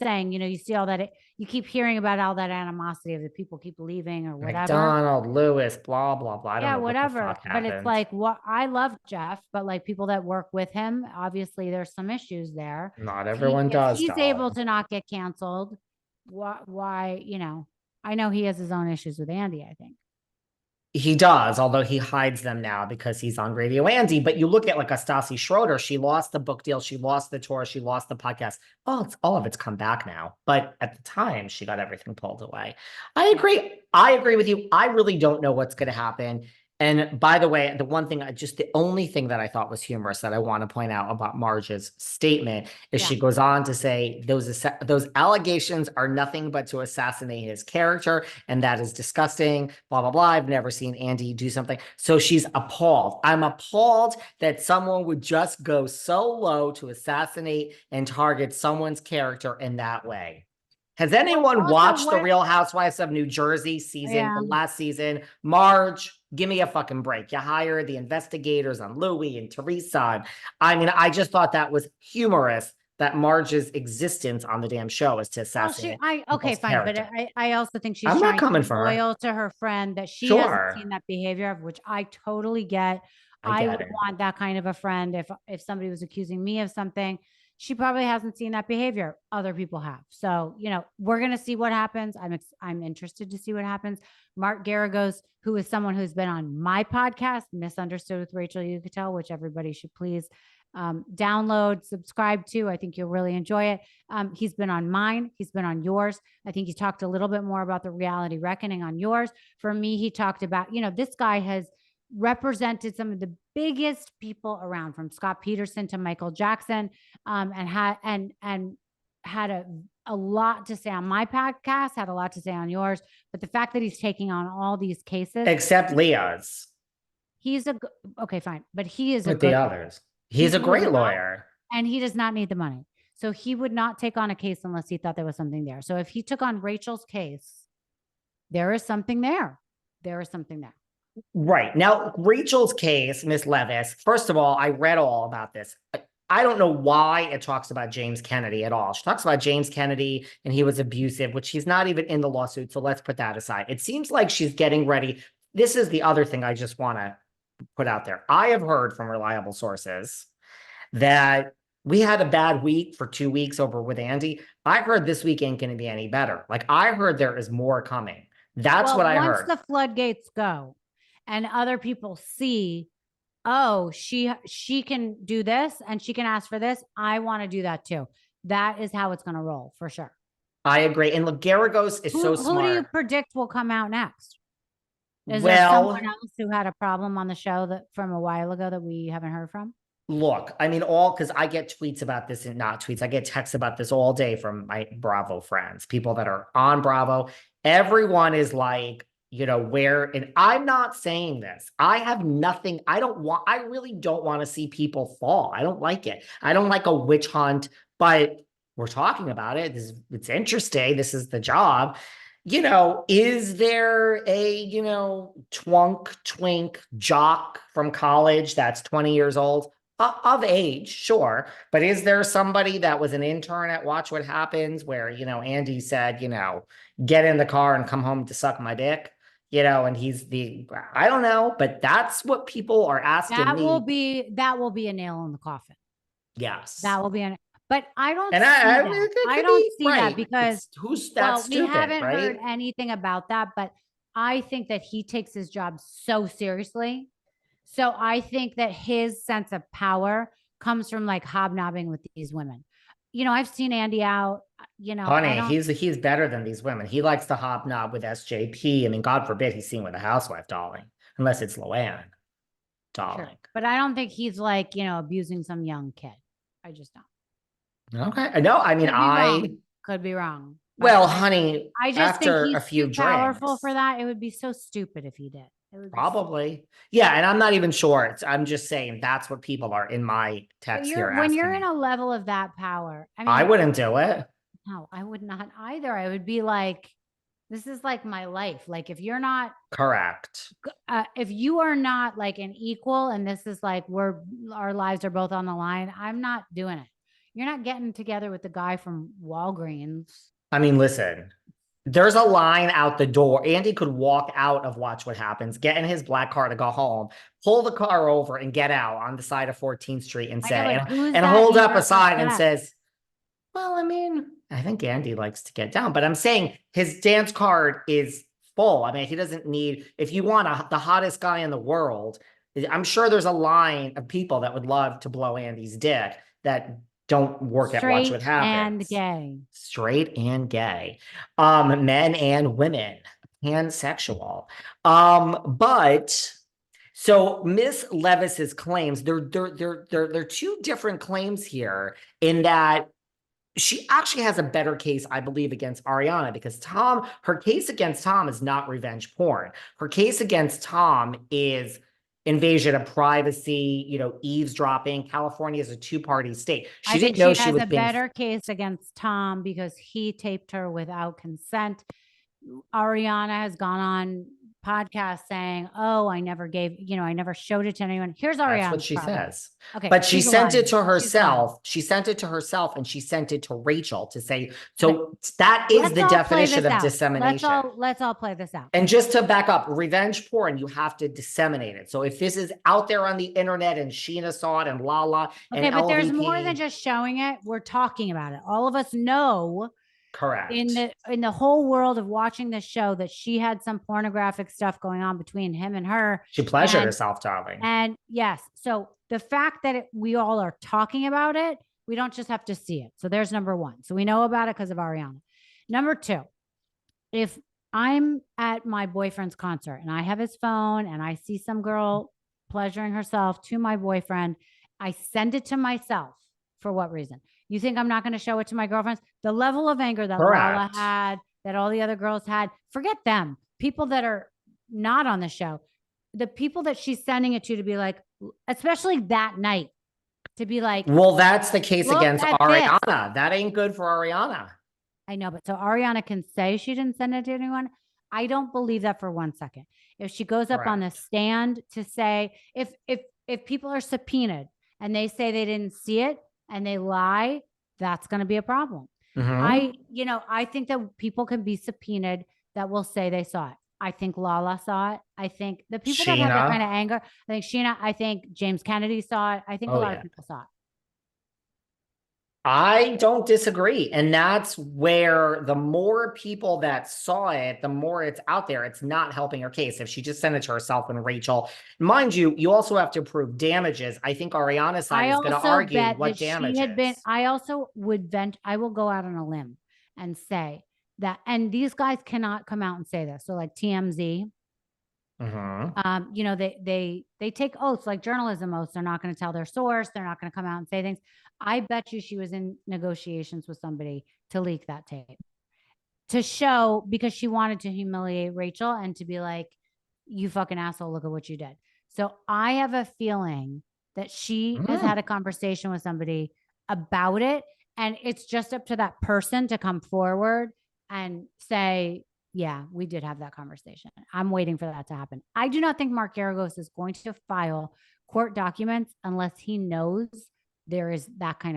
saying, you see all that, you keep hearing about all that animosity of the people keep leaving or whatever. McDonald, Lewis, blah, blah, blah. I don't know whatever. what the fuck But happened. it's like, what I love Jeff, but like people that work with him, obviously there's some issues there. Not everyone does. He's able to not get canceled. Why, I know he has his own issues with Andy, I think. He does, although he hides them now because he's on Radio Andy. But you look at like a Stassi Schroeder, she lost the book deal, she lost the tour, she lost the podcast. Oh, all of it's come back now. But at the time, she got everything pulled away. I agree. I agree with you. I really don't know what's going to happen. And by the way, the only thing that I thought was humorous that I want to point out about Marge's statement is she goes on to say those allegations are nothing but to assassinate his character, and that is disgusting, blah, blah, blah. I've never seen Andy do something. So she's appalled. I'm appalled that someone would just go so low to assassinate and target someone's character in that way. Has anyone watched The Real Housewives of New Jersey the last season? Marge, give me a fucking break. You hired the investigators on Louis and Teresa. I mean, I just thought that was humorous that Marge's existence on the damn show is to assassinate. Okay, fine. But I also think she's I'm not coming to be loyal to her friend that she hasn't seen that behavior of, which I totally get. I would want that kind of a friend. If somebody was accusing me of something, she probably hasn't seen that behavior. Other people have. So, we're going to see what happens. I'm interested to see what happens. Mark Geragos, who is someone who's been on my podcast, Misunderstood with Rachel Uchitel, which everybody should please download, subscribe to. I think you'll really enjoy it. He's been on mine. He's been on yours. I think he talked a little bit more about the reality reckoning on yours. For me, he talked about, this guy has represented some of the biggest people around, from Scott Peterson to Michael Jackson, and had a lot to say on my podcast, had a lot to say on yours. But the fact that he's taking on all these cases, except Leah's, okay, fine, but he is with the others. He's a great lawyer, and he does not need the money. So he would not take on a case unless he thought there was something there. So if he took on Rachel's case, there is something there. There is something there. Right. Now, Rachel's case, Miss Leviss, first of all, I read all about this. I don't know why it talks about James Kennedy at all. She talks about James Kennedy and he was abusive, which he's not even in the lawsuit. So let's put that aside. It seems like she's getting ready. This is the other thing I just want to put out there. I have heard from reliable sources that we had a bad week for 2 weeks over with Andy. I heard this week ain't going to be any better. Like, I heard there is more coming. That's what I heard. Once the floodgates go and other people see, oh, she can do this and she can ask for this, I want to do that too. That is how it's going to roll for sure. I agree. And look, Geragos is so smart. Who do you predict will come out next? Is there someone else who had a problem on the show that from a while ago that we haven't heard from? Look, I mean, because I get tweets about this and not tweets. I get texts about this all day from my Bravo friends, people that are on Bravo. Everyone is like, and I'm not saying this. I have nothing. I really don't want to see people fall. I don't like it. I don't like a witch hunt, but we're talking about it. It's interesting. This is the job. Is there a, twink jock from college that's 20 years old? Of age, sure. But is there somebody that was an intern at Watch What Happens where, Andy said, get in the car and come home to suck my dick, and I don't know, but that's what people are asking me. That will be a nail in the coffin. Yes. That will be but I don't see that. I don't see that because we haven't heard anything about that, but I think that he takes his job so seriously. So I think that his sense of power comes from like hobnobbing with these women. I've seen Andy out, Honey, he's better than these women. He likes to hobnob with SJP. I mean, God forbid he's seen with a housewife, darling, unless it's Luann, darling. Sure. But I don't think he's like, abusing some young kid. I just don't. Okay. No, I mean, could be wrong. Well, honey, I just after think he's a few too powerful for that. It would be so stupid if he did. Probably. Yeah. And I'm not even sure. I'm just saying that's what people are in my text here. When you're in a level of that power, I wouldn't do it. No, I would not either. I would be like, this is like my life. Like if you're not correct, if you are not like an equal, and this is like our lives are both on the line, I'm not doing it. You're not getting together with the guy from Walgreens. I mean, listen, there's a line out the door. Andy could walk out of Watch What Happens, get in his black car to go home, pull the car over and get out on the side of 14th Street and say, and hold up a sign and says, well, I mean, I think Andy likes to get down, but I'm saying his dance card is full. I mean, he doesn't need, if you want the hottest guy in the world, I'm sure there's a line of people that would love to blow Andy's dick that don't work at Watch What Happens. Straight and gay. Men and women, pansexual. But so Miss Leviss's claims, they're two different claims here in that she actually has a better case, I believe, against Ariana, because her case against Tom is not revenge porn. Her case against Tom is invasion of privacy, eavesdropping. California is a two-party state. She didn't know she was a better case against Tom because he taped her without consent. Ariana has gone on podcast saying, oh, I never showed it to anyone. Here's Ariana. That's what she says. Okay. But she sent it to herself. She sent it to herself and she sent it to Rachel to say, so that is the definition of dissemination. Let's all play this out. And just to back up, revenge porn, you have to disseminate it. So if this is out there on the internet and Sheena saw it and Lala and okay, but there's more than just showing it. We're talking about it. All of us know. Correct. In the whole world of watching this show that she had some pornographic stuff going on between him and her. She pleasured herself, darling. And yes, so the fact that we all are talking about it, we don't just have to see it. So there's number one. So we know about it because of Ariana. Number two, if I'm at my boyfriend's concert and I have his phone and I see some girl pleasuring herself to my boyfriend, I send it to myself. For what reason? You think I'm not going to show it to my girlfriends? The level of anger that Lala had, that all the other girls had, forget them. People that are not on the show, the people that she's sending it to be like, especially that night, to be like, well, that's the case against Ariana. This. That ain't good for Ariana. I know, but so Ariana can say she didn't send it to anyone. I don't believe that for 1 second. If she goes up on the stand to say, if people are subpoenaed and they say they didn't see it, and they lie, that's going to be a problem. Mm-hmm. I think that people can be subpoenaed that will say they saw it. I think Lala saw it. I think the people that have that kind of anger, I think Sheena, I think James Kennedy saw it. I think a lot of people saw it. I don't disagree. And that's where the more people that saw it, the more it's out there. It's not helping her case. If she just sent it to herself and Rachel, mind you, you also have to prove damages. I think Ariana's side is going to argue what damages. I also would I will go out on a limb and say that, and these guys cannot come out and say this. So like TMZ, they take oaths, like journalism oaths. They're not going to tell their source. They're not going to come out and say things. I bet you she was in negotiations with somebody to leak that tape, to show, because she wanted to humiliate Rachel and to be like, you fucking asshole, look at what you did. So I have a feeling that she has had a conversation with somebody about it. And it's just up to that person to come forward and say, yeah, we did have that conversation. I'm waiting for that to happen. I do not think Mark Geragos is going to file court documents unless he knows there is that kind of